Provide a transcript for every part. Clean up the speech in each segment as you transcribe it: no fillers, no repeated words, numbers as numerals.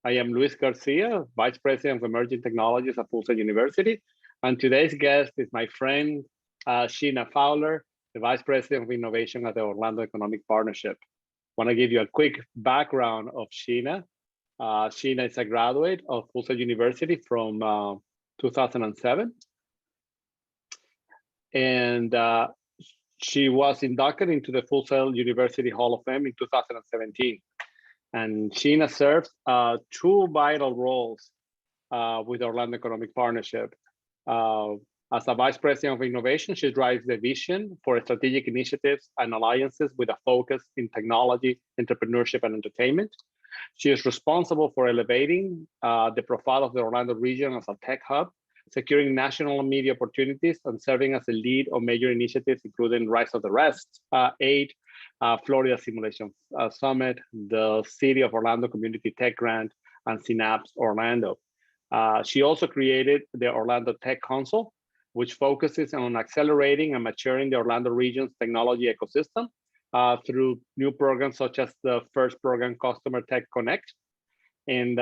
I am Luis Garcia, Vice President of Emerging Technologies at Full Sail University. And today's guest is my friend, Sheena Fowler, the Vice President of Innovation at the Orlando Economic Partnership. I want to give you a quick background of Sheena. Sheena is a graduate of Full Sail University from 2007. And she was inducted into the Full Sail University Hall of Fame in 2017. And Sheena serves two vital roles with the Orlando Economic Partnership. As a Vice President of Innovation, she drives the vision for strategic initiatives and alliances with a focus in technology, entrepreneurship, and entertainment. She is responsible for elevating the profile of the Orlando region as a tech hub, securing national media opportunities, and serving as a lead on major initiatives, including Rise of the Rest, Aid, Florida Simulation Summit, the City of Orlando Community Tech Grant, and Synapse Orlando. She also created the Orlando Tech Council, which focuses on accelerating and maturing the Orlando region's technology ecosystem through new programs such as the first program, Customer Tech Connect. And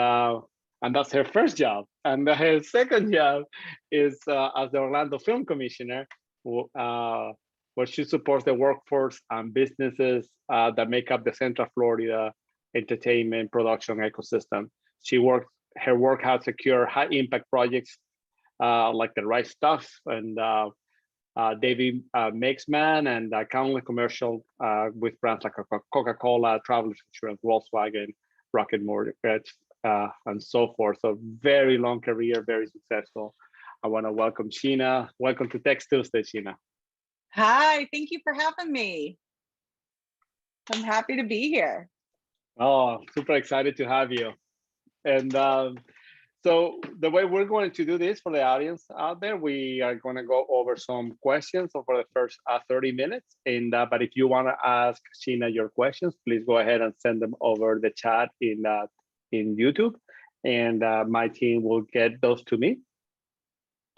that's her first job. And her second job is as the Orlando Film Commissioner, where she supports the workforce and businesses that make up the Central Florida entertainment production ecosystem. Her work has secured high impact projects like The Right Stuff and David Makesman, and countless commercial with brands like Coca-Cola, Travelers Insurance, Volkswagen, Rocket Mortgage, and so forth. So very long career, very successful. I want to welcome Sheena. Welcome to Tech Tuesday, Sheena. Hi, thank you for having me. I'm happy to be here. Oh, super excited to have you. And so the way we're going to do this for the audience out there, we are going to go over some questions over the first 30 minutes. And but if you want to ask Sheena your questions, please go ahead and send them over the chat in YouTube, and my team will get those to me.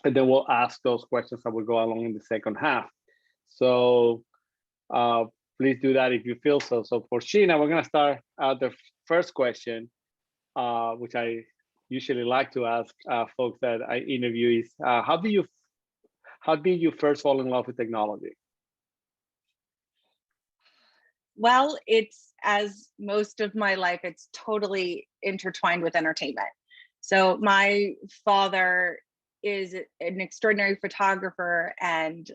And then we'll ask those questions that will go along in the second half. So please do that if you feel so. So for Sheena, we're going to start the first question, which I usually like to ask folks that I interview is, how did you first fall in love with technology? Well, it's, as most of my life, it's totally intertwined with entertainment. So my father is an extraordinary photographer, and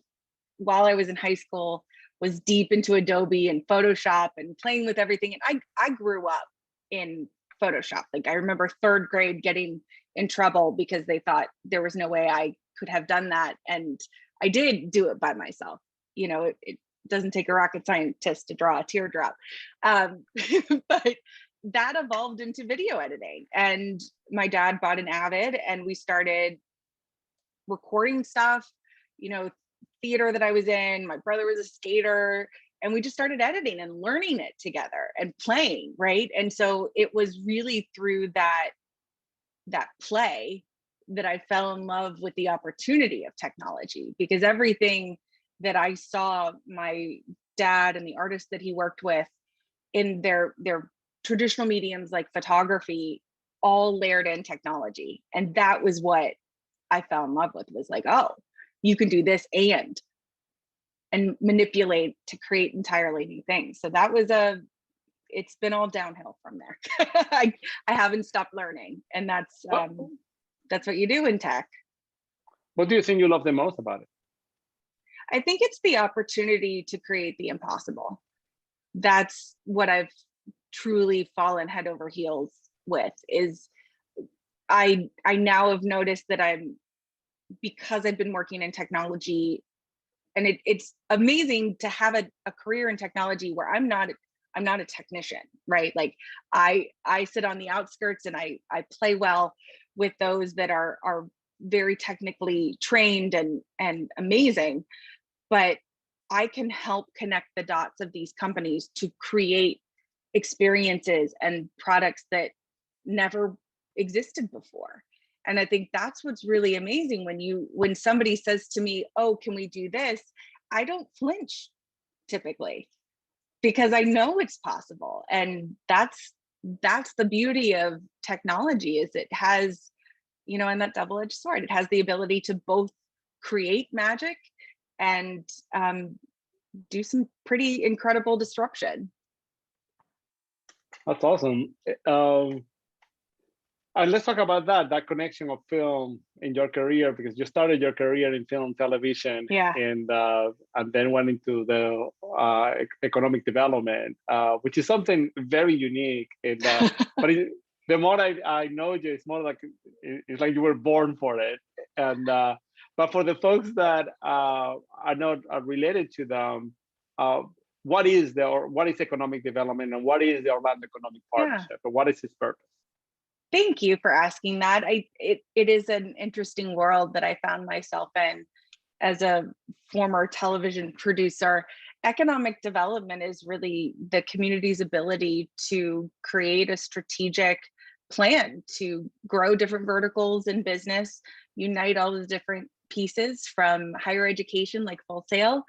while I was in high school, was deep into Adobe and Photoshop and playing with everything. And I grew up in Photoshop. Like, I remember third grade getting in trouble because they thought there was no way I could have done that. And I did do it by myself. You know, it doesn't take a rocket scientist to draw a teardrop. But that evolved into video editing. And my dad bought an Avid and we started recording stuff, you know, theater that I was in. My brother was a skater, and we just started editing and learning it together and playing, right? And so it was really through that play that I fell in love with the opportunity of technology, because everything that I saw my dad and the artists that he worked with in their traditional mediums like photography all layered in technology. And that was what I fell in love with, was like, oh, you can do this and manipulate to create entirely new things. So that was it's been all downhill from there. I haven't stopped learning, and that's what you do in tech. What do you think you love the most about it? I think it's the opportunity to create the impossible. That's what I've truly fallen head over heels with. Is I now have noticed that because I've been working in technology, and it's amazing to have a career in technology where I'm not a technician, right? Like I sit on the outskirts and I play well with those that are very technically trained and amazing, but I can help connect the dots of these companies to create experiences and products that never existed before. And I think that's what's really amazing when somebody says to me, oh, can we do this? I don't flinch typically, because I know it's possible. And that's that's the beauty of technology, is it has, you know, and that double-edged sword, it has the ability to both create magic and do some pretty incredible disruption. That's awesome. And let's talk about that connection of film in your career, because you started your career in film, television, Yeah. and then went into the economic development, which is something very unique. And but the more I know you, it's more like it's like you were born for it. And but for the folks that are not related to them, what is economic development, and what is the Orlando Economic Partnership, and what is its purpose? Thank you for asking that. It is an interesting world that I found myself in as a former television producer. Economic development is really the community's ability to create a strategic plan to grow different verticals in business, unite all the different pieces from higher education like Full Sail,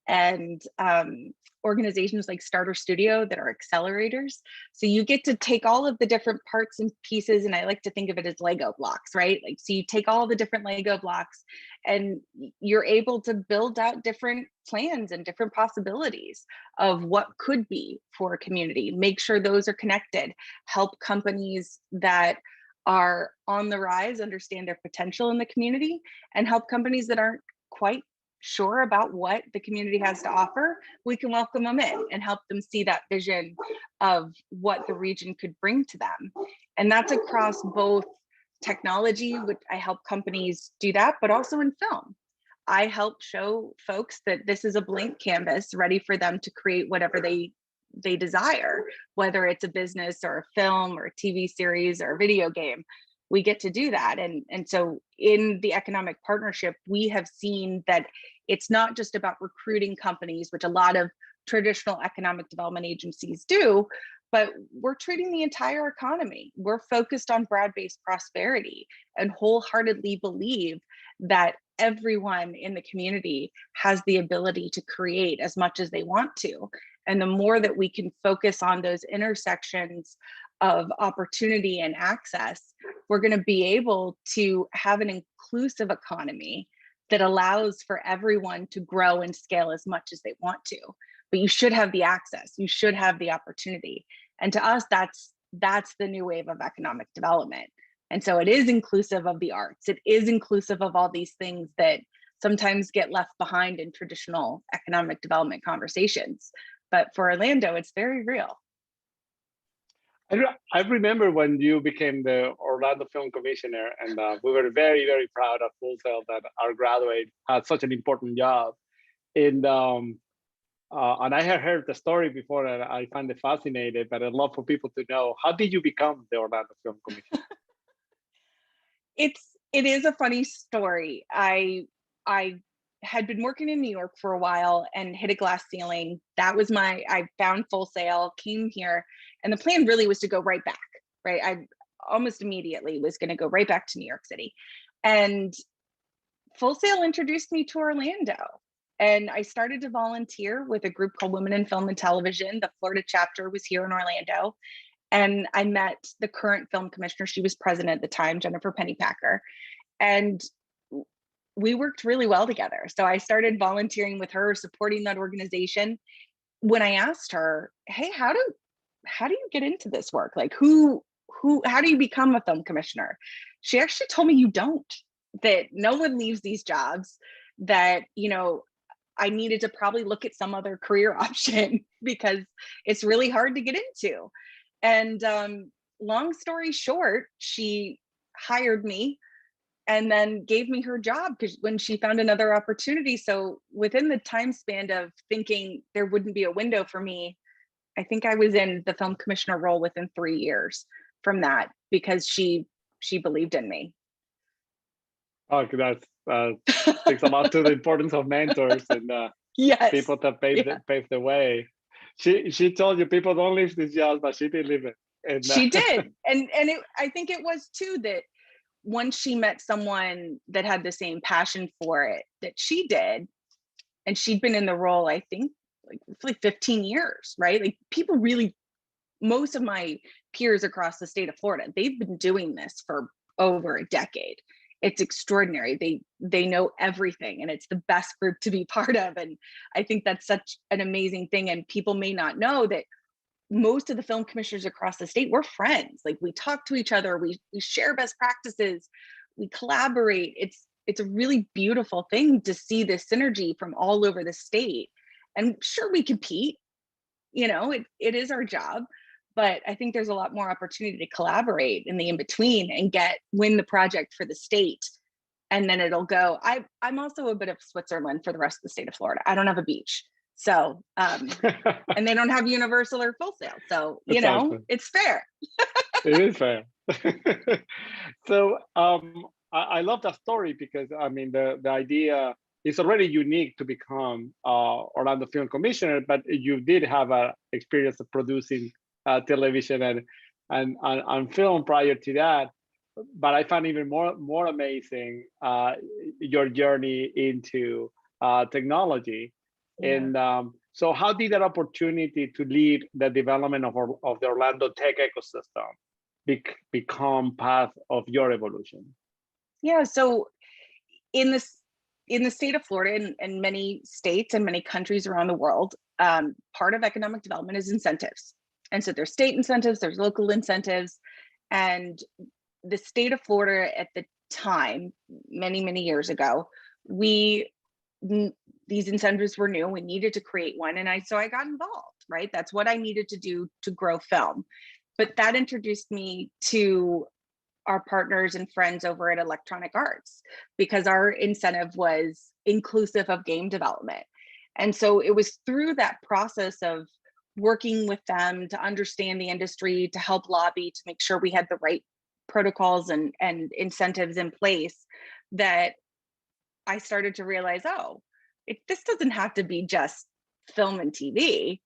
and organizations like Starter Studio that are accelerators. So you get to take all of the different parts and pieces, and I like to think of it as Lego blocks, right? Like, so you take all the different Lego blocks and you're able to build out different plans and different possibilities of what could be for a community, make sure those are connected, help companies that are on the rise understand their potential in the community, and help companies that aren't quite sure about what the community has to offer. We can welcome them in and help them see that vision of what the region could bring to them. And that's across both technology, which I help companies do that, but also in film. I help show folks that this is a blank canvas ready for them to create whatever they desire, whether it's a business or a film or a TV series or a video game. We get to do that. And so in the economic partnership, we have seen that it's not just about recruiting companies, which a lot of traditional economic development agencies do, but we're treating the entire economy. We're focused on broad-based prosperity and wholeheartedly believe that everyone in the community has the ability to create as much as they want to. And the more that we can focus on those intersections of opportunity and access, we're going to be able to have an inclusive economy that allows for everyone to grow and scale as much as they want to. But you should have the access, you should have the opportunity. And to us, that's the new wave of economic development. And so it is inclusive of the arts. It is inclusive of all these things that sometimes get left behind in traditional economic development conversations. But for Orlando, it's very real. I remember when you became the Orlando Film Commissioner, and we were very, very proud of Full Sail that our graduate had such an important job. And I had heard the story before, and I find it fascinating, but I'd love for people to know, how did you become the Orlando Film Commissioner? It is a funny story. I had been working in New York for a while and hit a glass ceiling. I found Full Sail, came here, and the plan really was to go right back, right? I almost immediately was going to go right back to New York City. And Full Sail introduced me to Orlando. And I started to volunteer with a group called Women in Film and Television. The Florida chapter was here in Orlando. And I met the current film commissioner. She was president at the time, Jennifer Pennypacker. And we worked really well together. So I started volunteering with her, supporting that organization. When I asked her, hey, how do you get into this work? Like how do you become a film commissioner? She actually told me you don't, that no one leaves these jobs, that, you know, I needed to probably look at some other career option because it's really hard to get into. And long story short, she hired me and then gave me her job because when she found another opportunity. So within the time span of thinking there wouldn't be a window for me, I think I was in the film commissioner role within 3 years from that, because she believed in me. Oh, that speaks a lot to the importance of mentors and yes. people that pave the way. She told you people don't leave these jobs, but she did leave it. And, she did, and I think it was too that once she met someone that had the same passion for it that she did, and she'd been in the role, I think, like 15 years, right? Like people really, most of my peers across the state of Florida. They've been doing this for over a decade. It's extraordinary. They know everything, and it's the best group to be part of. And I think that's such an amazing thing. And people may not know that most of the film commissioners across the state, we're friends. Like, we talk to each other, we share best practices, we collaborate. It's a really beautiful thing to see this synergy from all over the state. And sure, we compete, it is our job, but I think there's a lot more opportunity to collaborate in the in-between and win the project for the state. And then it'll go. I'm also a bit of Switzerland for the rest of the state of Florida. I don't have a beach. So, and they don't have Universal or Full Sail. So, Exactly. It's fair. It is fair. So I love that story because, I mean, the idea is already unique to become Orlando Film Commissioner, but you did have a experience of producing television and film prior to that. But I find even more amazing your journey into technology. Yeah. And so how did that opportunity to lead the development of the Orlando tech ecosystem become part of your evolution? Yeah, so in the state of Florida and many states and many countries around the world, part of economic development is incentives. And so there's state incentives, there's local incentives, and the state of Florida at the time, many, many years ago, these incentives were new. We needed to create one. And so I got involved, right? That's what I needed to do to grow film. But that introduced me to our partners and friends over at Electronic Arts, because our incentive was inclusive of game development. And so it was through that process of working with them to understand the industry, to help lobby, to make sure we had the right protocols and incentives in place, that I started to realize, this doesn't have to be just film and TV.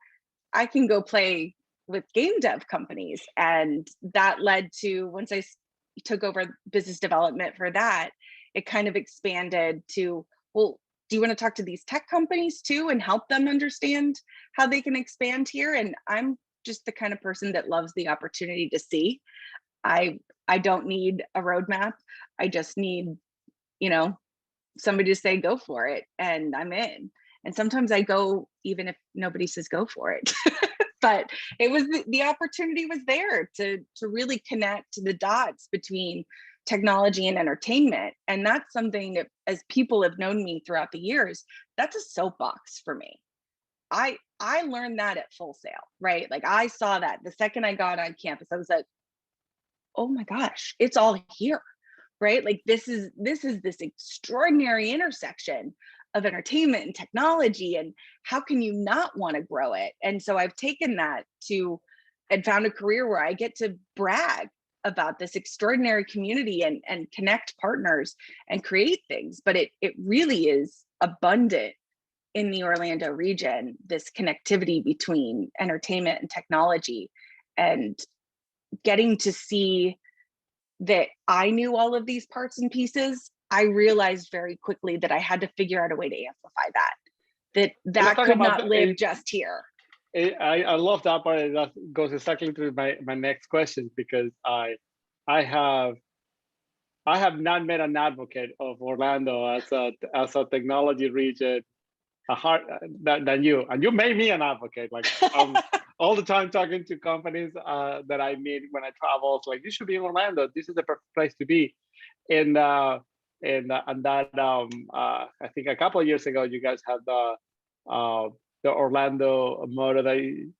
I can go play with game dev companies. And that led to, once I took over business development for that, it kind of expanded to, well, do you want to talk to these tech companies too and help them understand how they can expand here? And I'm just the kind of person that loves the opportunity to see. I don't need a roadmap. I just need, somebody to say, go for it. And I'm in. And sometimes I go, even if nobody says go for it. But it was the opportunity was there to really connect the dots between technology and entertainment. And that's something that, as people have known me throughout the years, that's a soapbox for me. I learned that at Full Sail, right? Like, I saw that the second I got on campus, I was like, oh my gosh, it's all here, right? Like, this is this extraordinary intersection of entertainment and technology, and how can you not want to grow it? And so I've taken that and found a career where I get to brag about this extraordinary community and connect partners and create things. But it really is abundant in the Orlando region, this connectivity between entertainment and technology, and getting to see that I knew all of these parts and pieces. I realized very quickly that I had to figure out a way to amplify that could not live just here. I love that part. That goes exactly to my next question, because I have not met an advocate of Orlando as a technology region than you, and you made me an advocate. Like, all the time talking to companies that I meet when I travel, it's like, you should be in Orlando. This is the perfect place to be. And that I think a couple of years ago, you guys had the Orlando motto that you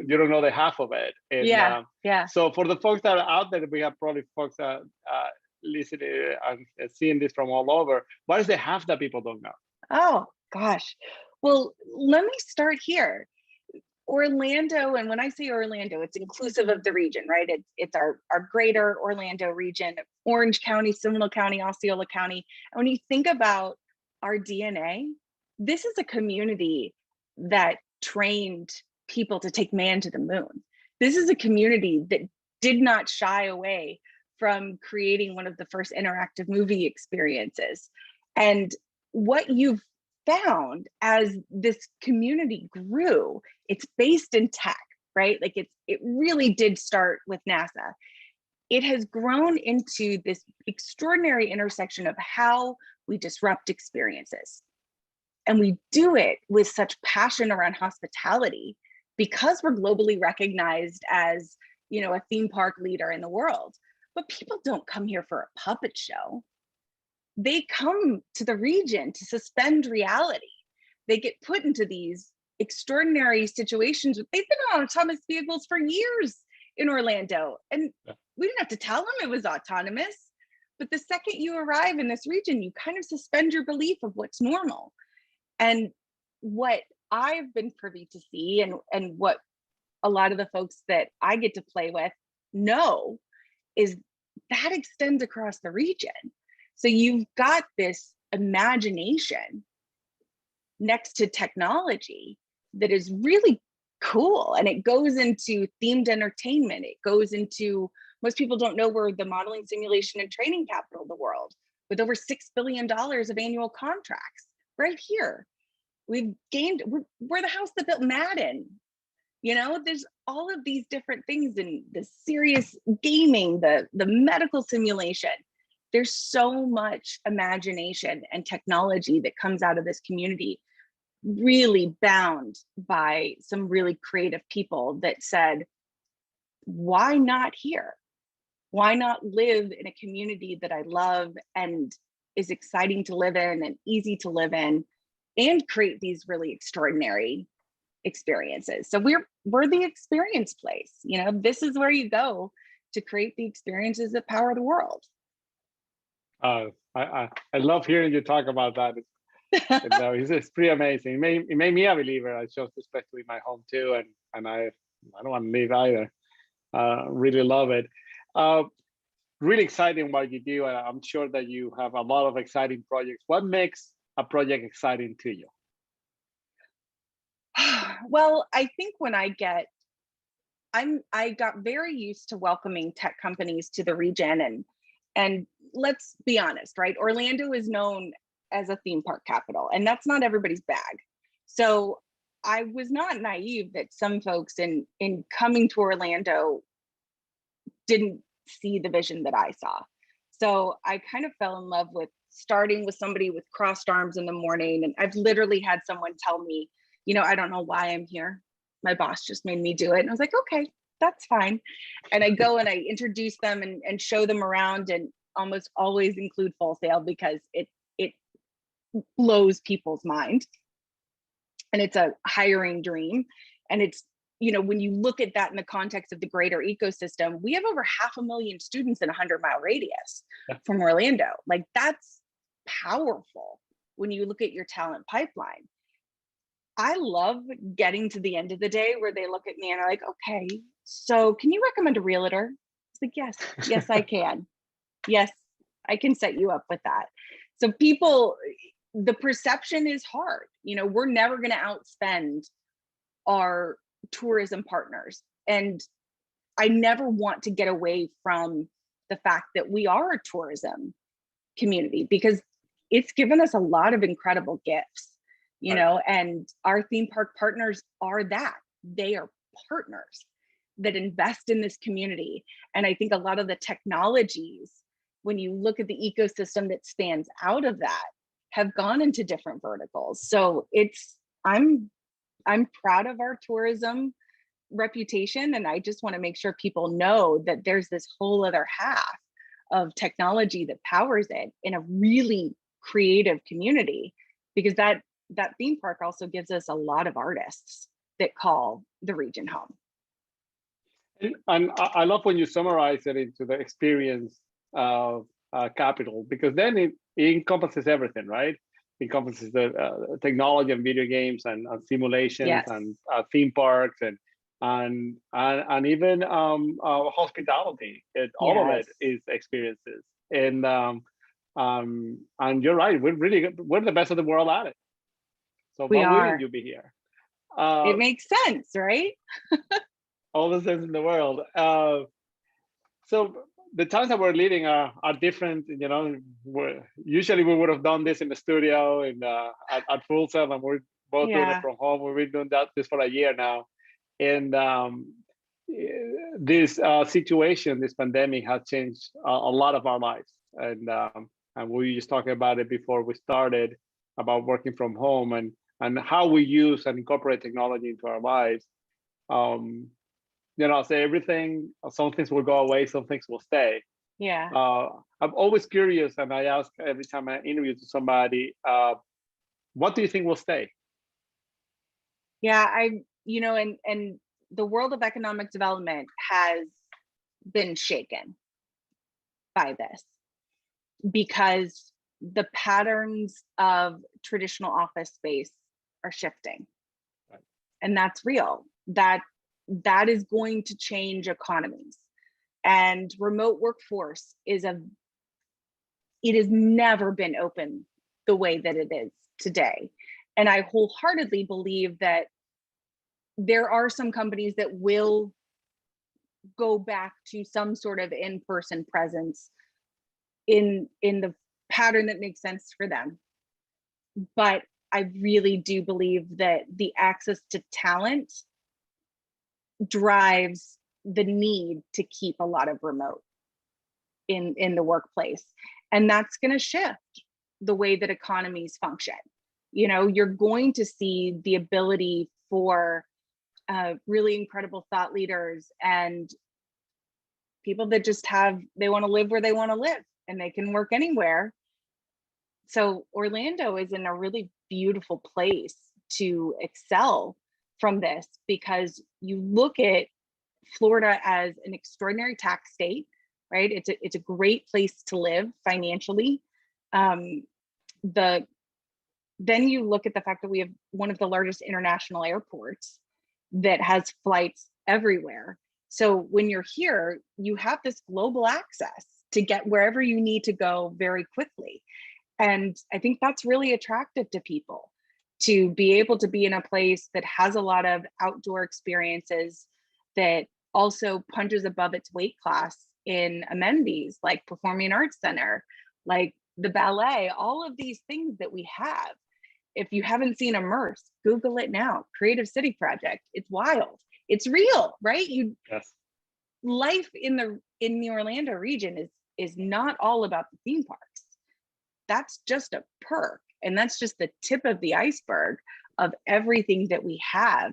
don't know the half of it. And, yeah. So for the folks that are out there, we have probably folks that listening and seeing this from all over. What is the half that people don't know? Oh gosh. Well, let me start here. Orlando, and when I say Orlando, it's inclusive of the region, right? It's our greater Orlando region, Orange County, Seminole County, Osceola County. And when you think about our DNA, this is a community that trained people to take man to the moon. This is a community that did not shy away from creating one of the first interactive movie experiences. And what you've found as this community grew, it's based in tech, right? Like it really did start with NASA. It has grown into this extraordinary intersection of how we disrupt experiences. And we do it with such passion around hospitality because we're globally recognized as, you know, a theme park leader in the world. But people don't come here for a puppet show. They come to the region to suspend reality. They get put into these extraordinary situations. They've been on autonomous vehicles for years in Orlando, and we didn't have to tell them it was autonomous. But the second you arrive in this region, you kind of suspend your belief of what's normal. And what I've been privy to see, and what a lot of the folks that I get to play with know, is that extends across the region. So you've got this imagination next to technology that is really cool. And it goes into themed entertainment. It goes into, most people don't know, we're the modeling, simulation, and training capital of the world, with over $6 billion of annual contracts right here. We've gained, we're the house that built Madden. You know, there's all of these different things in the serious gaming, the medical simulation. There's so much imagination and technology that comes out of this community, really bound by some really creative people that said, why not here? Why not live in a community that I love and is exciting to live in and easy to live in, and create these really extraordinary experiences? So we're the experience place. You know, this is where you go to create the experiences that power the world. I love hearing you talk about that. It's pretty amazing. It made me a believer. I chose this place to be my home too, and I don't want to leave either. Really love it. Really exciting what you do, and I'm sure that you have a lot of exciting projects. What makes a project exciting to you? Well, I think when I got very used to welcoming tech companies to the region, and let's be honest, right? Orlando is known as a theme park capital, and that's not everybody's bag. So I was not naive that some folks in coming to Orlando didn't see the vision that I saw. So I kind of fell in love with starting with somebody with crossed arms in the morning. And I've literally had someone tell me, you know, I don't know why I'm here. My boss just made me do it. And I was like, okay, that's fine. And I go and I introduce them and show them around, and almost always include Full Sail because it blows people's mind. And it's a hiring dream. And it's, you know, when you look at that in the context of the greater ecosystem, we have over 500,000 students in a 100-mile radius from Orlando. Like, that's powerful when you look at your talent pipeline. I love getting to the end of the day where they look at me and are like, okay, so can you recommend a realtor? It's like, yes, I can. Yes, I can set you up with that. So people, the perception is hard. You know, we're never going to outspend our tourism partners. And I never want to get away from the fact that we are a tourism community, because it's given us a lot of incredible gifts, you know, and our theme park partners are that. They are partners that invest in this community. And I think a lot of the technologies, when you look at the ecosystem that stands out of that, have gone into different verticals. So I'm proud of our tourism reputation, and I just want to make sure people know that there's this whole other half of technology that powers it in a really creative community, because that theme park also gives us a lot of artists that call the region home. And I love when you summarize it into the experience of capital, because then it encompasses everything, right? It encompasses the technology and video games and simulations and theme parks and even hospitality. All of it is experiences. And you're right. We're the best of the world at it. So why wouldn't you be here? It makes sense, right? All the sense in the world. So the times that we're living are different. You know, usually we would have done this in the studio and at Full Sail, and we're both doing it from home. We've been doing this for a year now. And this situation, this pandemic, has changed a lot of our lives. And we were just talking about it before we started, about working from home and how we use and incorporate technology into our lives. Say everything, some things will go away, some things will stay. Yeah. I'm always curious, and I ask every time I interview to somebody, what do you think will stay? Yeah, and the world of economic development has been shaken by this, because the patterns of traditional office space are shifting. Right. And that's real. That is going to change economies. And remote workforce it has never been open the way that it is today. And I wholeheartedly believe that there are some companies that will go back to some sort of in-person presence in the pattern that makes sense for them. But I really do believe that the access to talent drives the need to keep a lot of remote in the workplace. And that's going to shift the way that economies function. You're going to see the ability for really incredible thought leaders and people that just they want to live where they want to live and they can work anywhere. So Orlando is in a really beautiful place to excel from this, because you look at Florida as an extraordinary tax state, right? It's a great place to live financially. Then you look at the fact that we have one of the largest international airports that has flights everywhere. So when you're here, you have this global access to get wherever you need to go very quickly. And I think that's really attractive to people, to be able to be in a place that has a lot of outdoor experiences, that also punches above its weight class in amenities like Performing Arts Center, like the ballet, all of these things that we have. If you haven't seen Immerse, Google it now. Creative City Project. It's wild. It's real, right? Yes. Life in the Orlando region is not all about the theme parks. That's just a perk, and that's just the tip of the iceberg of everything that we have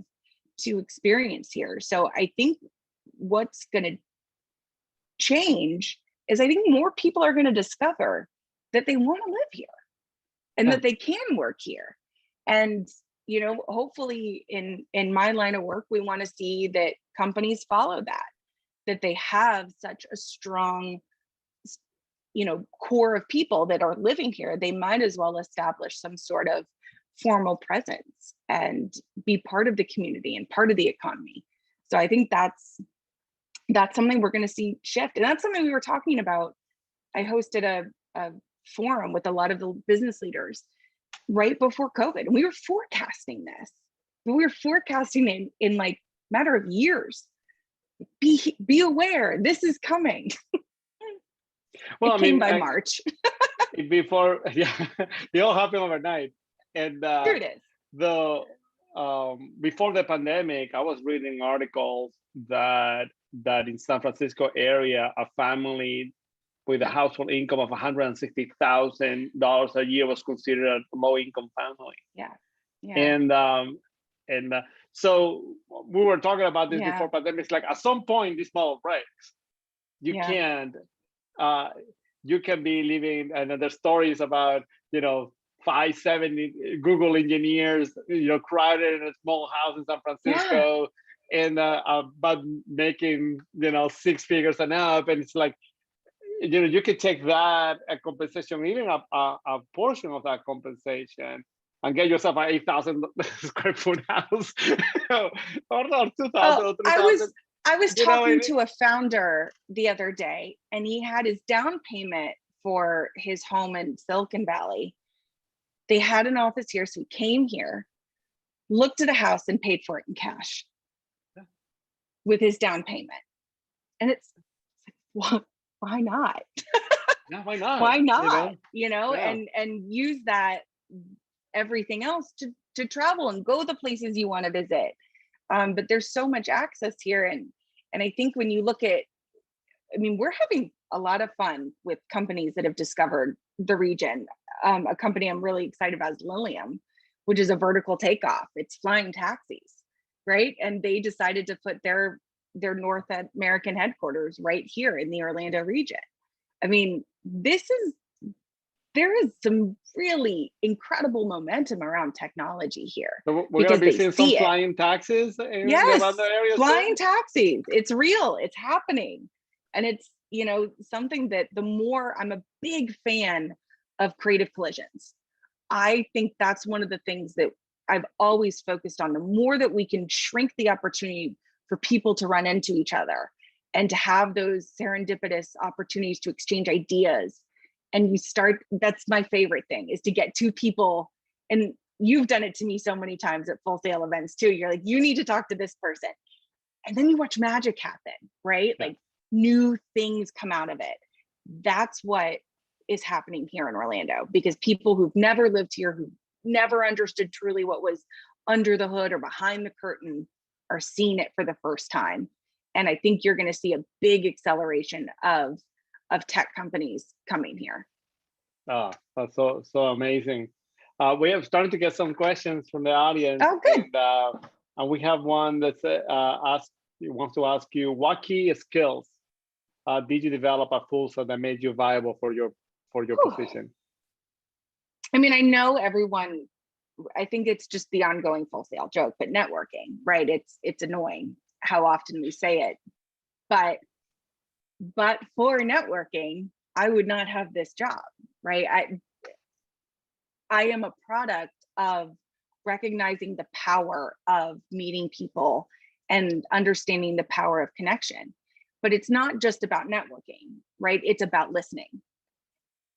to experience here. So I think what's going to change is, I think more people are going to discover that they want to live here and that they can work here. And hopefully in my line of work, we want to see that companies follow that they have such a strong core of people that are living here. They might as well establish some sort of formal presence and be part of the community and part of the economy. So I think that's something we're going to see shift. And that's something we were talking about. I hosted a forum with a lot of the business leaders right before COVID, and we were forecasting this. We were forecasting in like matter of years. Be aware, this is coming. Well, it came by March. Before, yeah, it all happened overnight. And here it is. Before the pandemic, I was reading articles that in San Francisco area, a family with a household income of $160,000 a year was considered a low-income family. Yeah. And so we were talking about this before pandemic. It's like at some point this model breaks. You can be living, and there's stories about 5-7 Google engineers crowded in a small house in San Francisco, and but making 6 figures and up, and it's like you could take that a compensation, even a portion of that compensation, and get yourself an 8,000 square foot house or 2,000 or 3,000. I was talking to a founder the other day, and he had his down payment for his home in Silicon Valley. They had an office here, so he came here, looked at a house, and paid for it in cash with his down payment. And it's like, why not? Yeah, why not? Why not? And use that everything else to travel and go the places you want to visit. but there's so much access here. And I think when you look at, I mean, we're having a lot of fun with companies that have discovered the region. A company I'm really excited about is Lilium, which is a vertical takeoff. It's flying taxis, right? And they decided to put their North American headquarters right here in the Orlando region. I mean, there is some really incredible momentum around technology here. So we're going to be seeing some flying taxis in the Orlando area. Flying taxis. It's real. It's happening. And it's, you know, something that the more, I'm a big fan of creative collisions. I think that's one of the things that I've always focused on. The more that we can shrink the opportunity for people to run into each other and to have those serendipitous opportunities to exchange ideas. And you start, that's my favorite thing, is to get two people, and you've done it to me so many times at Full Sail events too. You're like, you need to talk to this person. And then you watch magic happen, right? Yeah. Like new things come out of it. That's what is happening here in Orlando, because people who've never lived here, who never understood truly what was under the hood or behind the curtain, are seeing it for the first time. And I think you're going to see a big acceleration of tech companies coming here. Oh, that's so amazing. We have started to get some questions from the audience. Oh, good. And we have one that wants to ask you, what key skills did you develop at Full Sail that made you viable for your position? I mean, I know everyone, I think it's just the ongoing Full Sail joke, but networking, right? It's annoying how often we say it, but for networking, I would not have this job, right? I am a product of recognizing the power of meeting people and understanding the power of connection. But it's not just about networking, right? It's about listening.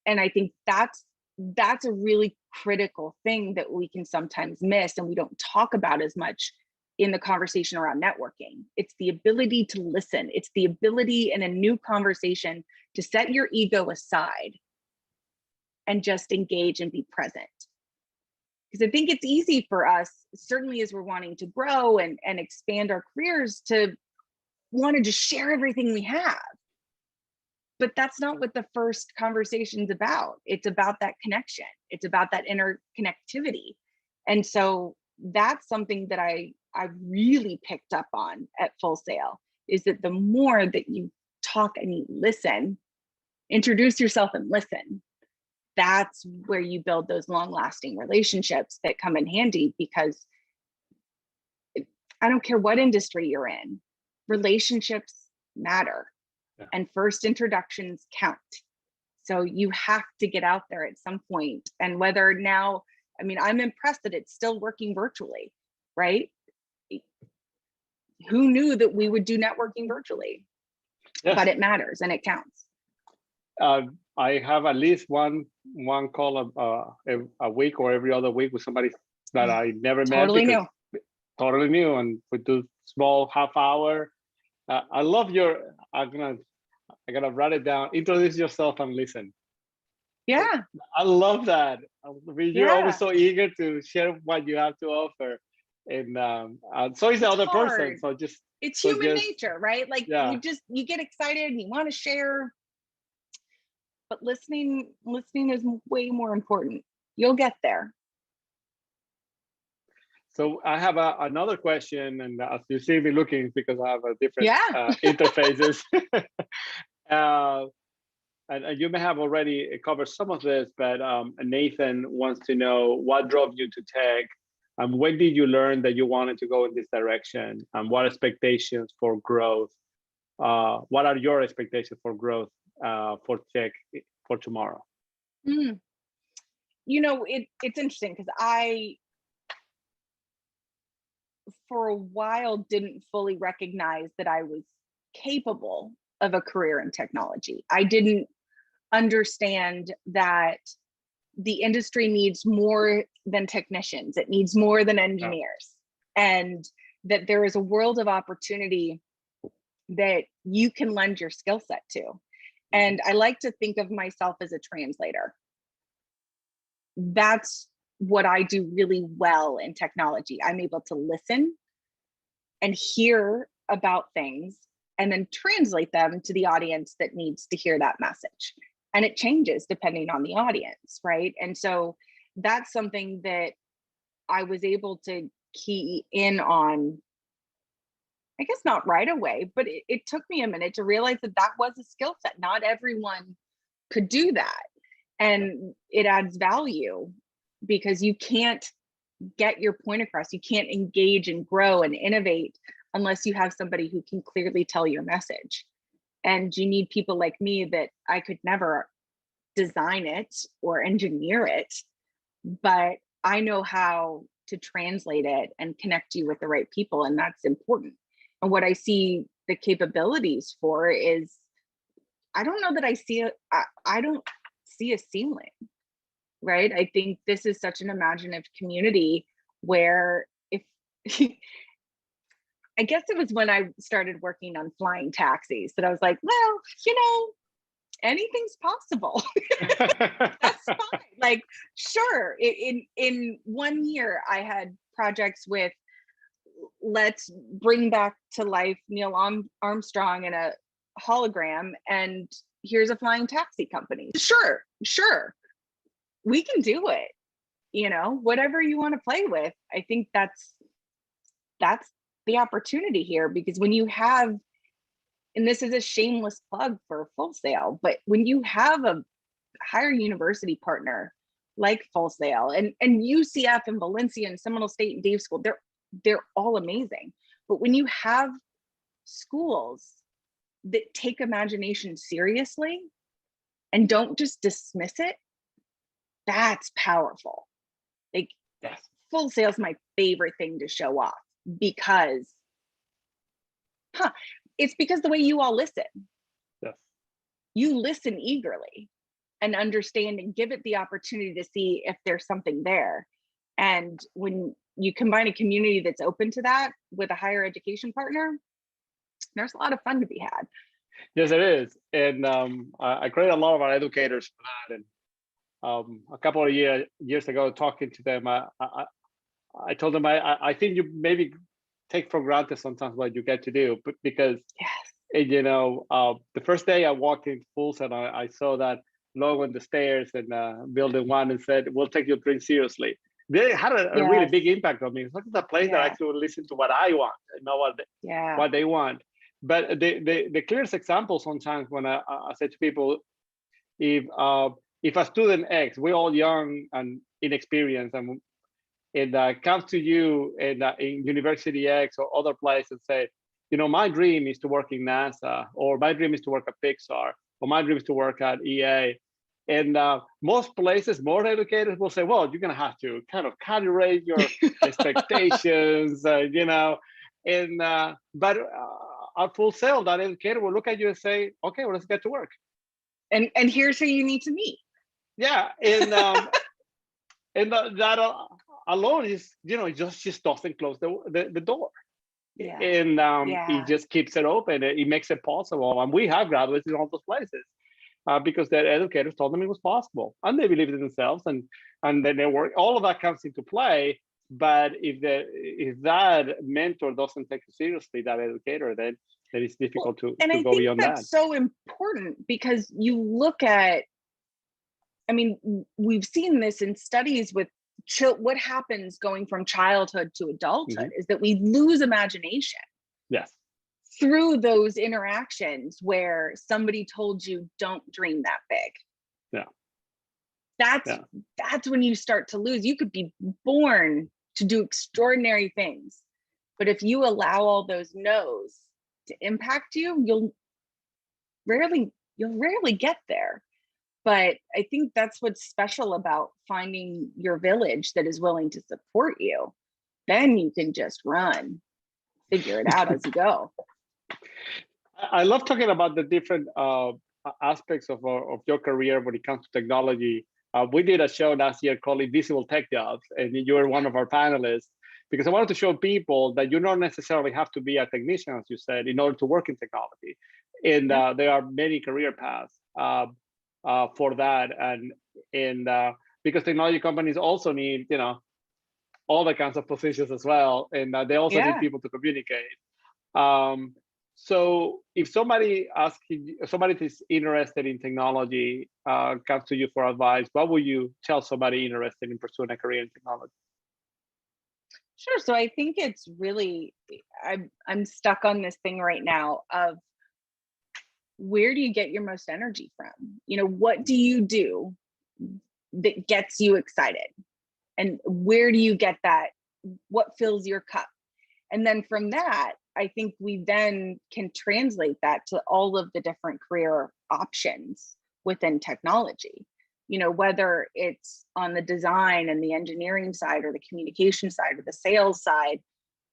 And I think that's a really critical thing that we can sometimes miss and we don't talk about as much in the conversation around networking. It's the ability to listen. It's the ability in a new conversation to set your ego aside and just engage and be present. Because I think it's easy for us, certainly as we're wanting to grow and expand our careers, to want to just share everything we have. But that's not what the first conversation's about. It's about that connection. It's about that interconnectivity. And so that's something that I really picked up on at Full Sail, is that the more that you talk and you listen, introduce yourself and listen, that's where you build those long-lasting relationships that come in handy. Because I don't care what industry you're in, relationships matter. Yeah. And first introductions count. So you have to get out there at some point. And whether now, I mean, I'm impressed that it's still working virtually, right? Who knew that we would do networking virtually? Yes. But it matters and it counts. I have at least one call a week or every other week with somebody that I never met. Totally new, and we do small half hour. I love your. I'm gonna write it down. Introduce yourself and listen. Yeah, I love that. You're always so eager to share what you have to offer, and so is the other person. So it's human nature, right? Like you get excited and you want to share, but listening is way more important. You'll get there. So I have another question, and as you see me looking, because I have a different interfaces. And you may have already covered some of this, but Nathan wants to know what drove you to tech, and when did you learn that you wanted to go in this direction, and what expectations for growth? What are your expectations for growth for tech for tomorrow? You know, it's interesting because I, for a while, didn't fully recognize that I was capable of a career in technology. I didn't understand that the industry needs more than technicians. It needs more than engineers, and that there is a world of opportunity that you can lend your skill set to. And I like to think of myself as a translator. That's what I do really well in technology. I'm able to listen and hear about things and then translate them to the audience that needs to hear that message. And it changes depending on the audience, right? And so that's something that I was able to key in on, I guess not right away, but it took me a minute to realize that that was a skill set. Not everyone could do that. And it adds value because you can't get your point across. You can't engage and grow and innovate unless you have somebody who can clearly tell your message. And you need people like me that I could never design it or engineer it, but I know how to translate it and connect you with the right people. And that's important. And what I see the capabilities for is, I don't know that I don't see a ceiling, right? I think this is such an imaginative community where if, I guess it was when I started working on flying taxis that I was like, well, anything's possible. That's fine. Like, sure. In 1 year, I had projects with, let's bring back to life Neil Armstrong in a hologram, and here's a flying taxi company. Sure, we can do it. Whatever you want to play with. I think that's the opportunity here, because when you have, and this is a shameless plug for Full Sail, but when you have a higher university partner like Full Sail and UCF and Valencia and Seminole State and Dave School, they're all amazing. But when you have schools that take imagination seriously and don't just dismiss it, that's powerful. Like, Yes. Full Sail is my favorite thing to show off because, it's because the way you all listen. Yes. You listen eagerly and understand and give it the opportunity to see if there's something there. And when you combine a community that's open to that with a higher education partner, there's a lot of fun to be had. Yes, it is. And I credit a lot of our educators for that. And a couple of years ago, talking to them, I told them I think you maybe take for granted sometimes what you get to do, but because the first day I walked into Full Sail, I saw that logo on the stairs in building 1 and said, "We'll take your dream seriously." They had a really big impact on me. It's like a place that actually will listen to what I want and not what they want. But the clearest example sometimes when I say to people, if a student X, we're all young and inexperienced, and it comes to you in University X or other places and say, my dream is to work in NASA, or my dream is to work at Pixar, or my dream is to work at EA. And most places, more educators will say, well, you're going to have to kind of calibrate your expectations, but at Full Sail, that educator will look at you and say, okay, well, let's get to work. And here's who you need to meet. Yeah, and that alone is, just doesn't close the door. Yeah. And it just keeps it open. It makes it possible. And we have graduates in all those places because their educators told them it was possible, and they believed in themselves, and then they work. All of that comes into play. But if that mentor doesn't take it seriously, that educator, then it's difficult to go beyond that. And I think that's so important, because you look at, we've seen this in studies with what happens going from childhood to adulthood is that we lose imagination. Yes. Through those interactions where somebody told you, don't dream that big. Yeah. That's when you start to lose. You could be born to do extraordinary things, but if you allow all those no's to impact you, you'll rarely get there. But I think that's what's special about finding your village that is willing to support you. Then you can just run, figure it out as you go. I love talking about the different aspects of your career when it comes to technology. We did a show last year called Invisible Tech Jobs, and you were one of our panelists, because I wanted to show people that you don't necessarily have to be a technician, as you said, in order to work in technology. And there are many career paths for that, and because technology companies also need, all the kinds of positions as well, and they also need Yeah. people to communicate. So if somebody is interested in technology, comes to you for advice, what would you tell somebody interested in pursuing a career in technology? Sure. So I think it's really, I'm stuck on this thing right now of where do you get your most energy from? You know, what do you do that gets you excited? And where do you get that? What fills your cup? And then from that, I think we then can translate that to all of the different career options within technology. You know, whether it's on the design and the engineering side or the communication side or the sales side,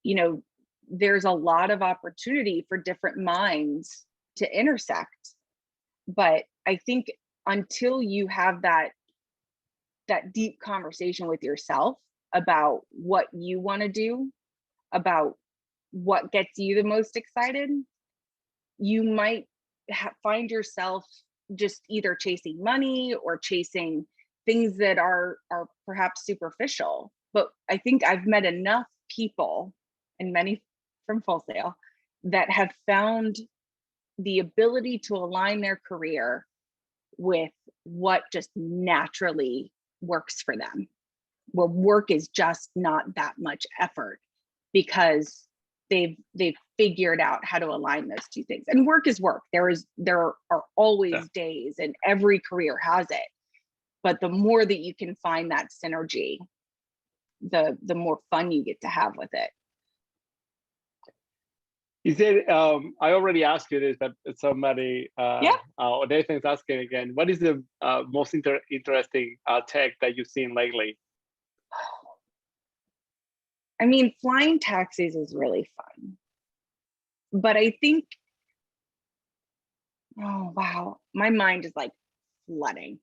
you know, there's a lot of opportunity for different minds to intersect. But I think until you have that deep conversation with yourself about what you want to do, about what gets you the most excited, you might find yourself just either chasing money or chasing things that are perhaps superficial. But I think I've met enough people, and many from Full Sail, that have found the ability to align their career with what just naturally works for them, where work is just not that much effort because they've figured out how to align those two things. And work is work. There are always days, and every career has it. But the more that you can find that synergy, the more fun you get to have with it. Is there, I already asked you this, but somebody, Nathan's asking again, what is the most interesting tech that you've seen lately? I mean, flying taxis is really fun. But I think, oh, wow, my mind is like flooding.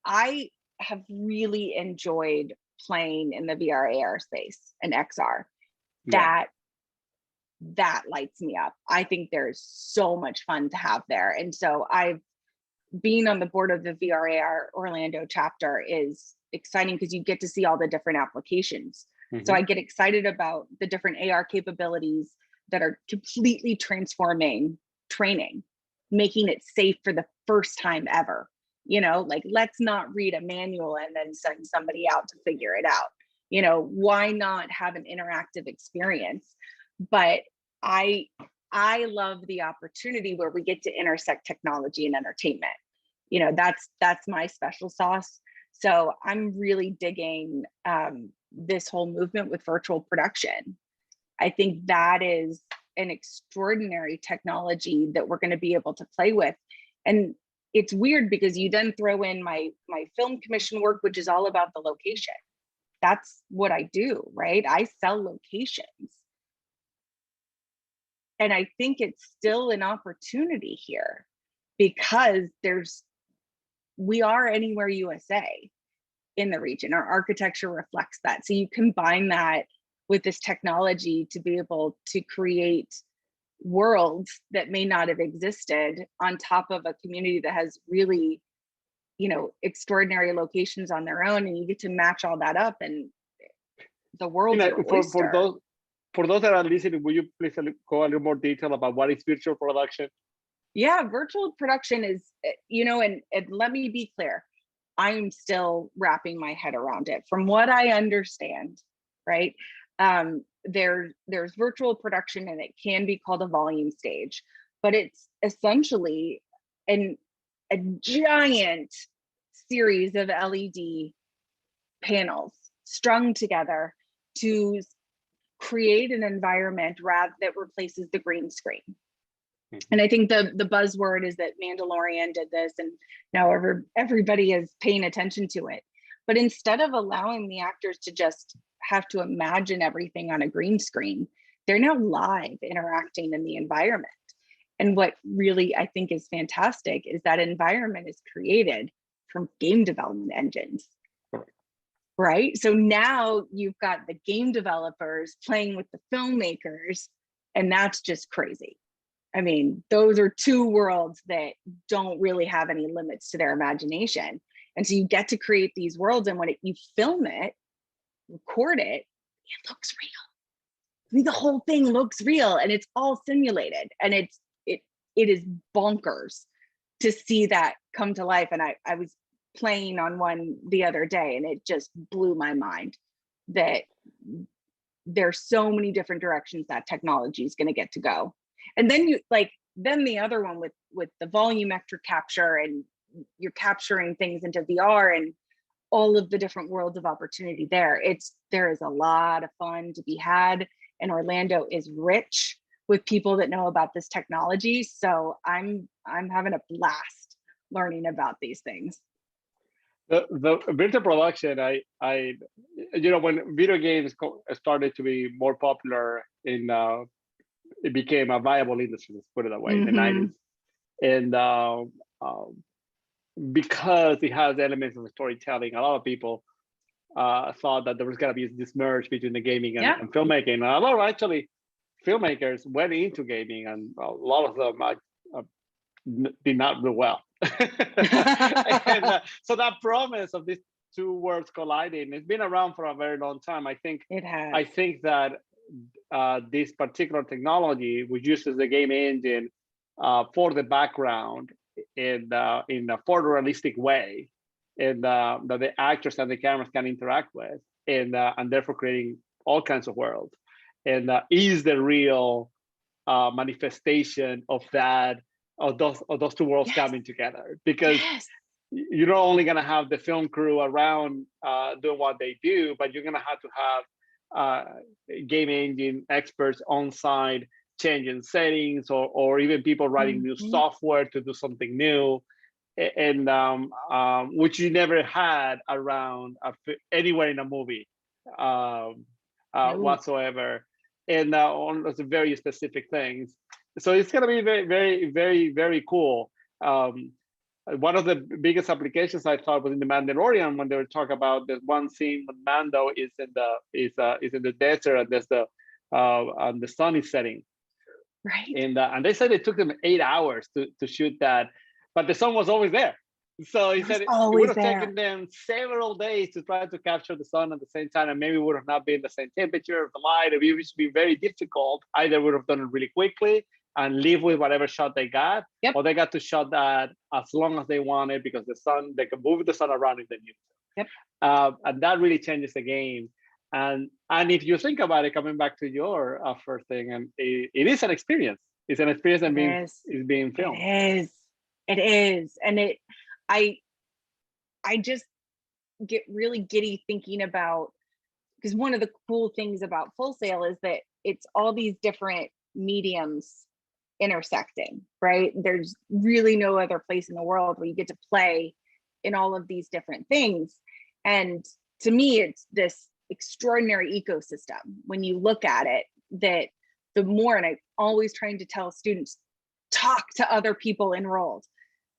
I have really enjoyed playing in the VR AR space and XR. That lights me up. I think there's so much fun to have there. And so I've been on the board of the VR AR Orlando chapter is exciting because you get to see all the different applications. So I get excited about the different AR capabilities that are completely transforming training, making it safe for the first time ever. You know, like, let's not read a manual and then send somebody out to figure it out. You know, why not have an interactive experience? But I love the opportunity where we get to intersect technology and entertainment. You know, that's my special sauce. So I'm really digging this whole movement with virtual production. I think that is an extraordinary technology that we're going to be able to play with. And it's weird because you then throw in my film commission work, which is all about the location. That's what I do, right? I sell locations. And I think it's still an opportunity here because we are Anywhere USA in the region. Our architecture reflects that. So you combine that with this technology to be able to create worlds that may not have existed on top of a community that has really, you know, extraordinary locations on their own, and you get to match all that up, and the world's your oyster. For those that are listening, will you please go a little more detail about what is virtual production? Yeah, virtual production is, you know, and let me be clear, I'm still wrapping my head around it. From what I understand, right? There's virtual production, and it can be called a volume stage, but it's essentially a giant series of LED panels strung together to create an environment that replaces the green screen. And I think the buzzword is that Mandalorian did this, and now everybody is paying attention to it. But instead of allowing the actors to just have to imagine everything on a green screen, they're now live interacting in the environment. And what really I think is fantastic is that environment is created from game development engines. Right? So now you've got the game developers playing with the filmmakers, and that's just crazy. I mean, those are two worlds that don't really have any limits to their imagination. And so you get to create these worlds, and when you film it, record it, it looks real. I mean, the whole thing looks real, and it's all simulated, and it is bonkers to see that come to life. And I was playing on one the other day, and it just blew my mind that there's so many different directions that technology is going to get to go. And then then the other one with the volumetric capture, and you're capturing things into VR, and all of the different worlds of opportunity there. There is a lot of fun to be had, and Orlando is rich with people that know about this technology. So I'm having a blast learning about these things. The virtual production, I when video games started to be more popular it became a viable industry, let's put it that way, in the 90s. And because it has elements of storytelling, a lot of people thought that there was going to be this merge between the gaming and filmmaking. And a lot of actually filmmakers went into gaming, and a lot of them did not do well. And, so that promise of these two worlds colliding, it's been around for a very long time. I think it has. I think that this particular technology, which uses the game engine for the background in a photorealistic way, and that the actors and the cameras can interact with, and therefore creating all kinds of worlds, and is the real manifestation of those two worlds coming together. Because you're not only going to have the film crew around doing what they do, but you're going to have game engine experts on site changing settings, or even people writing new software to do something new, and which you never had around anywhere in a movie whatsoever, and on those very specific things. So it's going to be very, very, very, very cool. One of the biggest applications I thought was in the Mandalorian, when they were talking about this one scene when Mando is in the desert, and there's and the sun is setting. Right. And they said it took them 8 hours to shoot that, but the sun was always there. So he said it would have taken them several days to try to capture the sun at the same time, and maybe would have not been the same temperature of the light. It would be very difficult. Either would have done it really quickly and live with whatever shot they got, or they got to shot that as long as they wanted, because they can move the sun around if they need to. And that really changes the game. And if you think about it, coming back to your first thing, and it is an experience. It's an experience that is being filmed. It is. And I just get really giddy thinking about, because one of the cool things about Full Sail is that it's all these different mediums intersecting, right? There's really no other place in the world where you get to play in all of these different things. And to me, it's this extraordinary ecosystem when you look at it, that the more, and I'm always trying to tell students, talk to other people enrolled,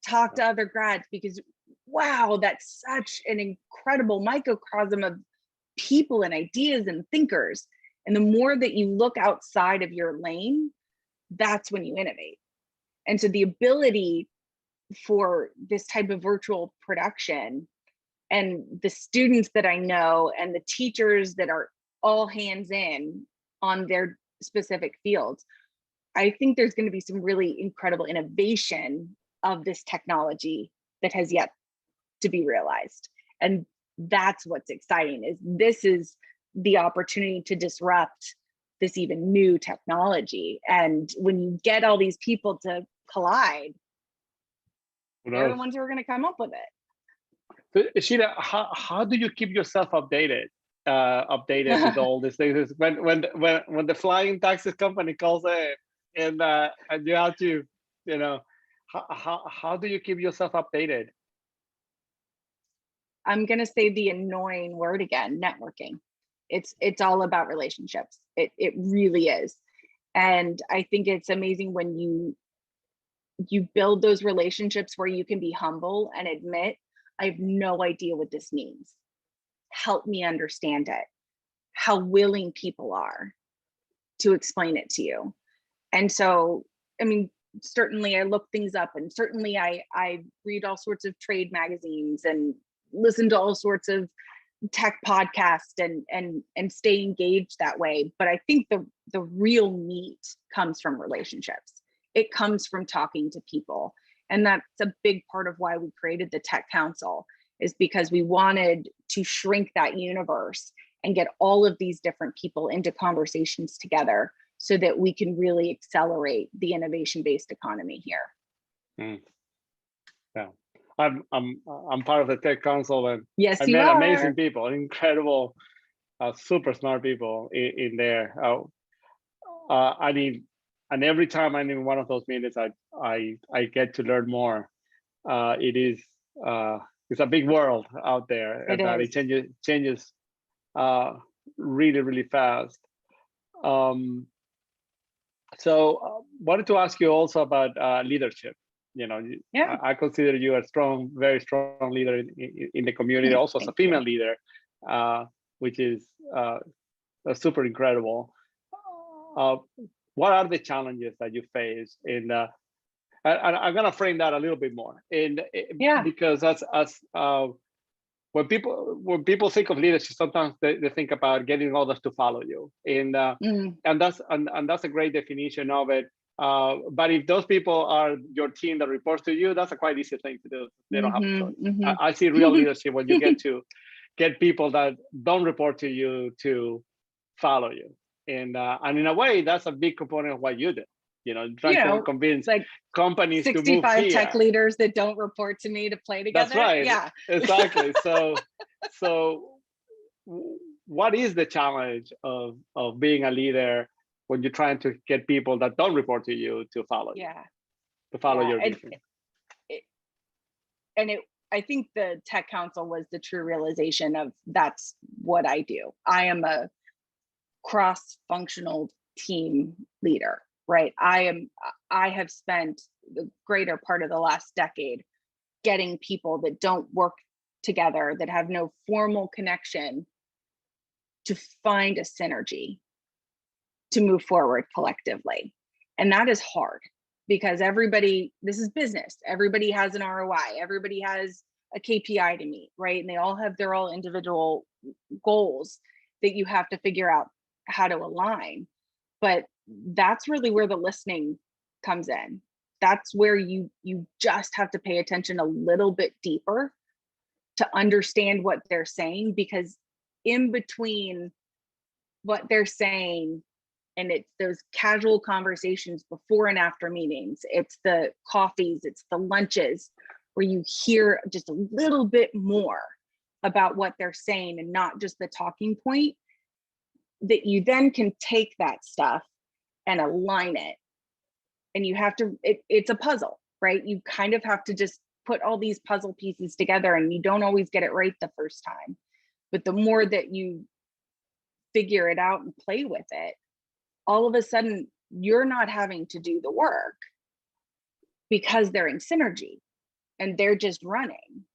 talk to other grads, because wow, that's such an incredible microcosm of people and ideas and thinkers. And the more that you look outside of your lane, that's when you innovate. And so the ability for this type of virtual production, and the students that I know, and the teachers that are all hands in on their specific fields, I think there's going to be some really incredible innovation of this technology that has yet to be realized. And that's what's exciting, this is the opportunity to disrupt this even new technology. And when you get all these people to collide, they're the ones who are going to come up with it. Sheena, how do you keep yourself updated with all these things? When the flying taxi company calls in, and you have to, how do you keep yourself updated? I'm going to say the annoying word again, networking. It's all about relationships. It really is. And I think it's amazing when you build those relationships where you can be humble and admit, I have no idea what this means. Help me understand it. How willing people are to explain it to you. And so, I mean, certainly I look things up, and certainly I read all sorts of trade magazines and listen to all sorts of tech podcast and stay engaged that way. But I think the real meat comes from relationships. It comes from talking to people. And that's a big part of why we created the Tech Council, is because we wanted to shrink that universe and get all of these different people into conversations together so that we can really accelerate the innovation-based economy here. Yeah, I'm part of the Tech Council, and yes, I met amazing people, incredible, super smart people in there. I mean, and every time I'm in one of those meetings, I get to learn more. It's a big world out there, and that it changes really, really fast. So wanted to ask you also about leadership. You know, I consider you a very strong leader in the community, also as a female leader, which is super incredible. What are the challenges that you face in? I'm gonna frame that a little bit more, because as when people think of leadership, sometimes they think about getting others to follow you, and that's a great definition of it. But if those people are your team that reports to you, that's a quite easy thing to do. They don't have a choice. I see real leadership when you get people that don't report to you to follow you, and in a way, that's a big component of what you do. You know, trying to convince like companies to move here. 65 tech leaders that don't report to me to play together. That's right. Yeah, exactly. So what is the challenge of being a leader when you're trying to get people that don't report to you to follow you? To follow your vision. I think the Tech Council was the true realization of that's what I do. I am a cross-functional team leader. Right. I have spent the greater part of the last decade getting people that don't work together, that have no formal connection, to find a synergy to move forward collectively. And that is hard because this is business. Everybody has an ROI. Everybody has a KPI to meet, right? And they all have their own individual goals that you have to figure out how to align. But that's really where the listening comes in. That's where you just have to pay attention a little bit deeper to understand what they're saying, because in between what they're saying and it's those casual conversations before and after meetings, it's the coffees, it's the lunches where you hear just a little bit more about what they're saying and not just the talking point, that you then can take that stuff and align it. And you have to, it's a puzzle, right? You kind of have to just put all these puzzle pieces together, and you don't always get it right the first time. But the more that you figure it out and play with it, all of a sudden you're not having to do the work because they're in synergy and they're just running.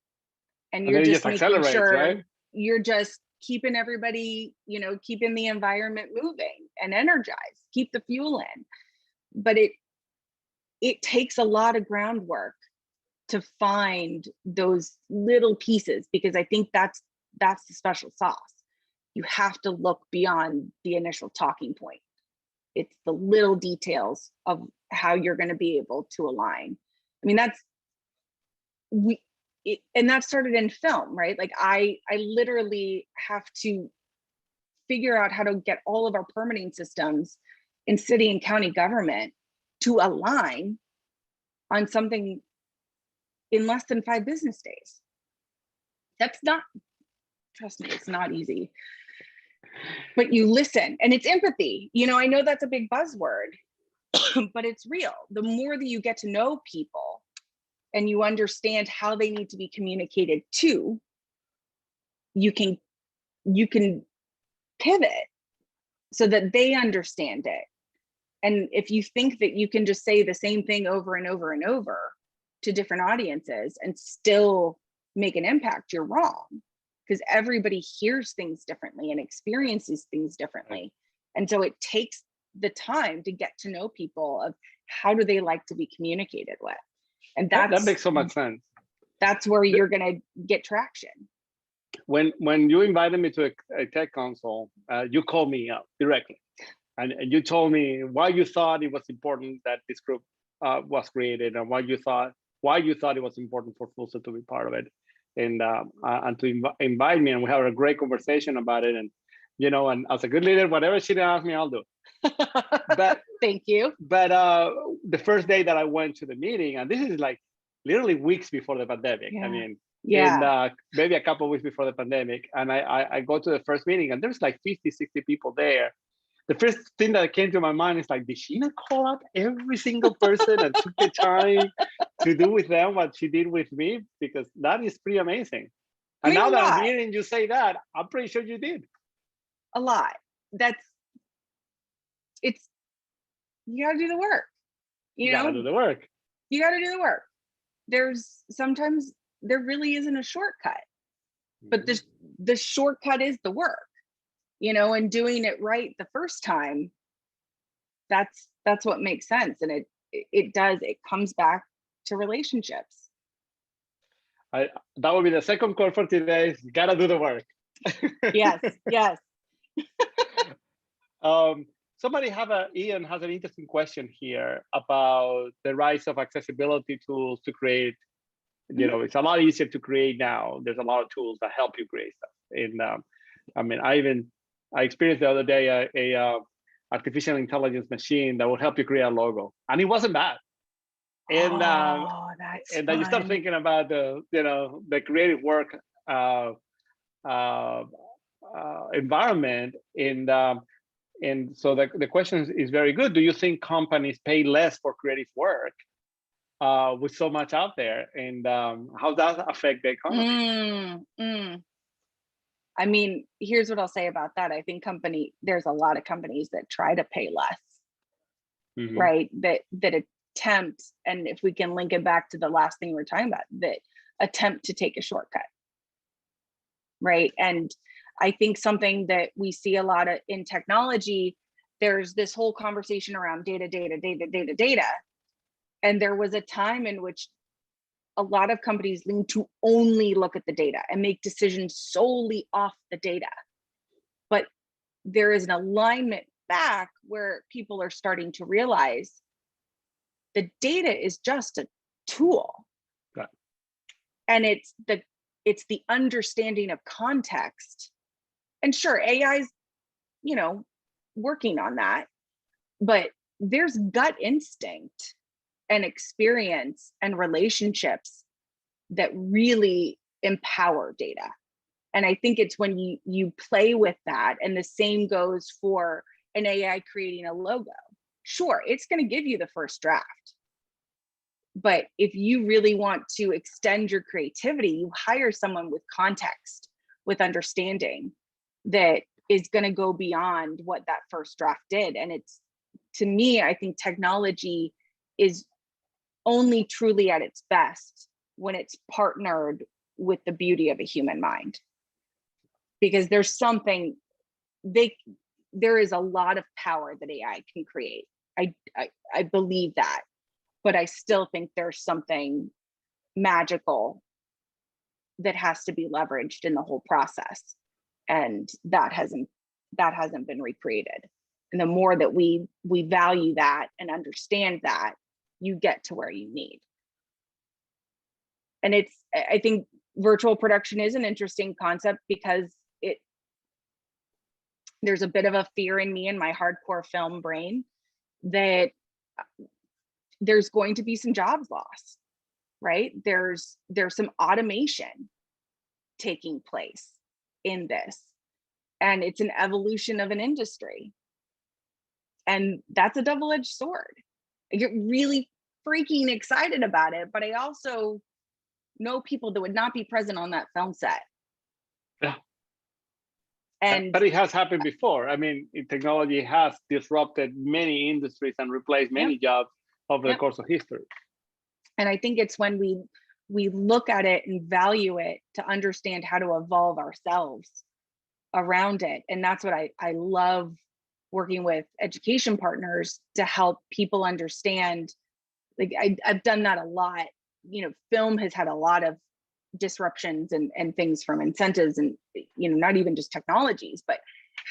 And you're just making sure, right? You're just keeping everybody, keeping the environment moving and energized, keep the fuel in. But it takes a lot of groundwork to find those little pieces, because I think that's the special sauce. You have to look beyond the initial talking point. It's the little details of how you're going to be able to align. I mean, and that started in film, right? Like I literally have to figure out how to get all of our permitting systems in city and county government to align on something in less than 5 business days. That's not, trust me, it's not easy. But you listen, and it's empathy. I know that's a big buzzword, but it's real. The more that you get to know people and you understand how they need to be communicated to, you can pivot so that they understand it. And if you think that you can just say the same thing over and over and over to different audiences and still make an impact, you're wrong, because everybody hears things differently and experiences things differently. And so it takes the time to get to know people of how do they like to be communicated with. And that makes so much sense. That's where you're going to get traction. when you invited me to a tech console, you called me up directly, and you told me why you thought it was important that this group was created, and why you thought it was important for Full Sail to be part of it, and to invite me, and we had a great conversation about it. And and as a good leader, whatever she asked me, I'll do. But thank you. But the first day that I went to the meeting, and this is like literally weeks before the pandemic. Yeah. I mean, yeah, maybe a couple of weeks before the pandemic, and I go to the first meeting, and there's like 50, 60 people there. The first thing that came to my mind is like, did Sheena call up every single person and took the time to do with them what she did with me? Because that is pretty amazing. And now that I'm hearing you say that, I'm pretty sure you did. A lot. You gotta do the work. You gotta do the work. You gotta do the work. Sometimes there really isn't a shortcut, but the shortcut is the work, and doing it right the first time. That's what makes sense. And it comes back to relationships. That would be the second quote for today. You gotta do the work. Yes. Ian has an interesting question here about the rise of accessibility tools to create. It's a lot easier to create now. There's a lot of tools that help you create stuff. And I mean, I experienced the other day a artificial intelligence machine that will help you create a logo, and it wasn't bad. And then you start thinking about the creative work environment. And so the question is very good. Do you think companies pay less for creative work with so much out there? And how does that affect the economy? I mean, here's what I'll say about that. I think there's a lot of companies that try to pay less, right? That attempt, and if we can link it back to the last thing we're talking about, that attempt to take a shortcut, right? And I think something that we see a lot of in technology, there's this whole conversation around data. And there was a time in which a lot of companies lean to only look at the data and make decisions solely off the data. But there is an alignment back where people are starting to realize the data is just a tool. Right. And it's the understanding of context. And sure, AI's, working on that, but there's gut instinct and experience and relationships that really empower data. And I think it's when you play with that, and the same goes for an AI creating a logo. Sure, it's going to give you the first draft. But if you really want to extend your creativity, you hire someone with context, with understanding, that is going to go beyond what that first draft did. And to me, I think technology is only truly at its best when it's partnered with the beauty of a human mind. Because there is a lot of power that AI can create. I believe that, but I still think there's something magical that has to be leveraged in the whole process. And that hasn't been recreated. And the more that we value that and understand that, you get to where you need. And I think virtual production is an interesting concept because there's a bit of a fear in me, in my hardcore film brain, that there's going to be some jobs lost, right? There's some automation taking place in this, and it's an evolution of an industry, and that's a double-edged sword. I get really freaking excited about it, but I also know people that would not be present on that film set. Yeah. But it has happened before. I mean, technology has disrupted many industries and replaced many jobs over the course of history. And I think it's when we look at it and value it to understand how to evolve ourselves around it. And that's what I love working with education partners to help people understand. Like I've done that a lot. Film has had a lot of disruptions and things from incentives and, not even just technologies, but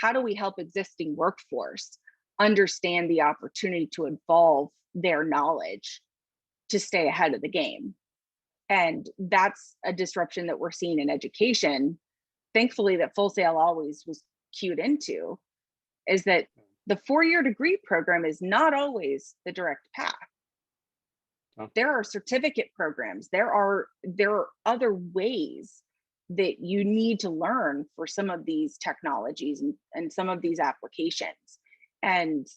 how do we help existing workforce understand the opportunity to evolve their knowledge to stay ahead of the game? And that's a disruption that we're seeing in education. Thankfully, that Full Sail always was cued into, is that the 4-year degree program is not always the direct path. Oh. There are certificate programs. There are other ways that you need to learn for some of these technologies and some of these applications. And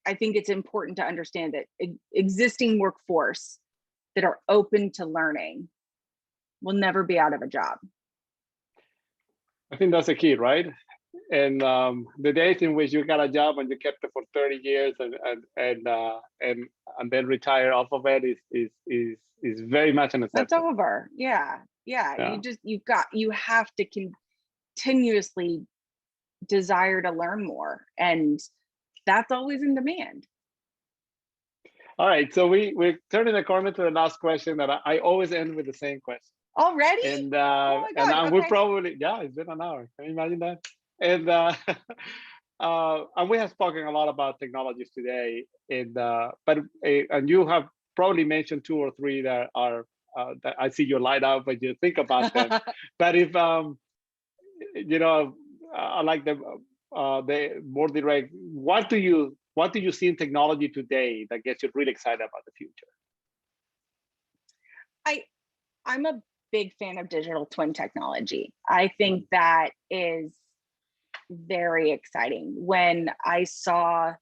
I think it's important to understand that existing workforce that are open to learning will never be out of a job. I think that's the key, right? And the days in which you got a job and you kept it for 30 years and then retire off of it is very much an exception. That's over. Yeah. You have to continuously desire to learn more, and that's always in demand. All right, so we're turning the corner to the last question that I always end with the same question. Already? And oh my God, we okay. probably, it's been an hour. Can you imagine that? And we have spoken a lot about technologies today, and you have probably mentioned 2 or 3 that are that I see you light up when you think about them. But if I like the more direct. What do you see in technology today that gets you really excited about the future? I'm a big fan of digital twin technology. I think that is very exciting. When I saw,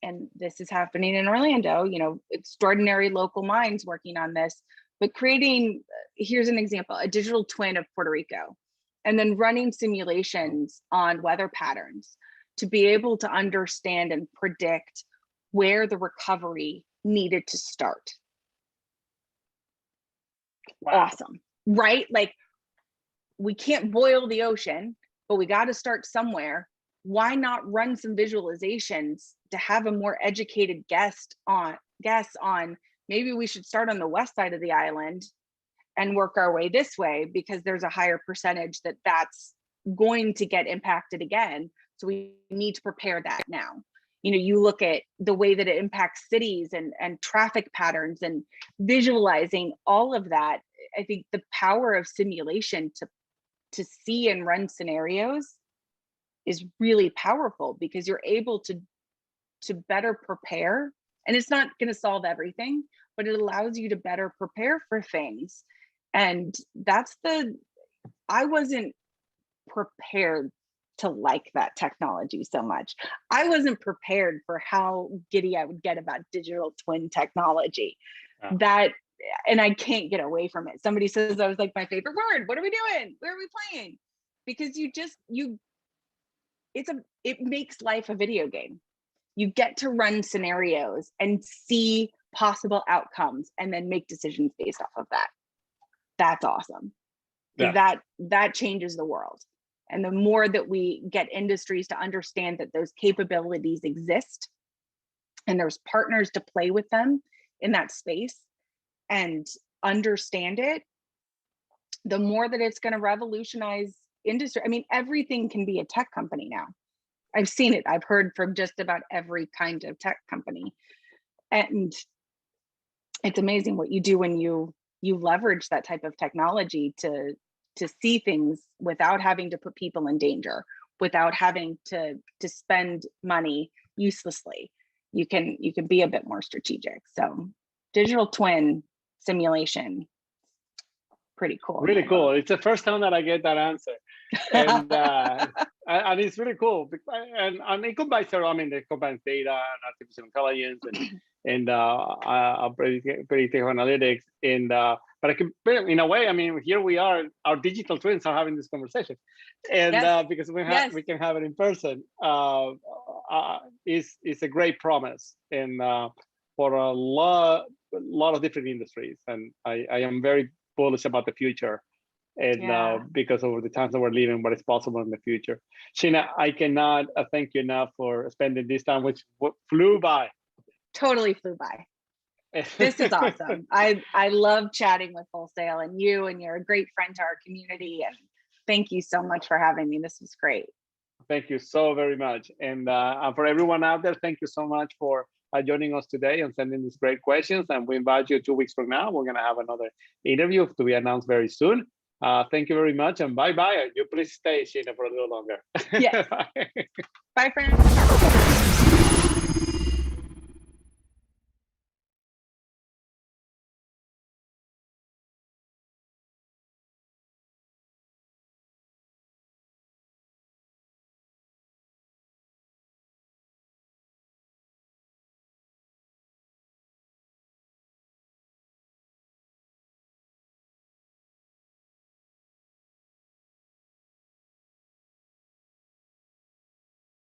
and this is happening in Orlando, extraordinary local minds working on this, but creating, here's an example, a digital twin of Puerto Rico, and then running simulations on weather patterns to be able to understand and predict where the recovery needed to start. Wow. Awesome, right? Like, we can't boil the ocean, but we got to start somewhere. Why not run some visualizations to have a more educated guess on maybe we should start on the west side of the island and work our way this way, because there's a higher percentage that's going to get impacted again. So we need to prepare that now. You look at the way that it impacts cities and traffic patterns and visualizing all of that. I think the power of simulation to see and run scenarios is really powerful, because you're able to better prepare. And it's not going to solve everything, but it allows you to better prepare for things. And I wasn't prepared to like that technology so much. I wasn't prepared for how giddy I would get about digital twin technology. Yeah. And I can't get away from it. Somebody says that was like my favorite word. What are we doing? Where are we playing? Because it makes life a video game. You get to run scenarios and see possible outcomes and then make decisions based off of that. That's awesome. Yeah. That changes the world. And the more that we get industries to understand that those capabilities exist and there's partners to play with them in that space and understand it, the more that it's going to revolutionize industry. I mean, everything can be a tech company now. I've seen it. I've heard from just about every kind of tech company. And it's amazing what you do when you leverage that type of technology to see things without having to put people in danger, without having to spend money uselessly. You can be a bit more strategic. So digital twin simulation, pretty cool. Really cool. It's the first time that I get that answer. And and it's really cool. And it combines, it combines data and artificial intelligence and predictive analytics. But I can, in a way, here we are, our digital twins are having this conversation. And yes. Because we can have it in person, is a great promise and for a lot of different industries. And I am very bullish about the future. And because of the times that we're living, what is possible in the future. Sheena, I cannot thank you enough for spending this time, which flew by. Totally flew by. This is awesome. I love chatting with Wholesale and you, and you're a great friend to our community. And thank you so much for having me. This was great. Thank you so very much. And for everyone out there, thank you so much for joining us today and sending these great questions. And we invite you 2 weeks from now. We're going to have another interview to be announced very soon. Thank you very much, and bye-bye. You please stay, Sheena, for a little longer. Yes. Bye, friends.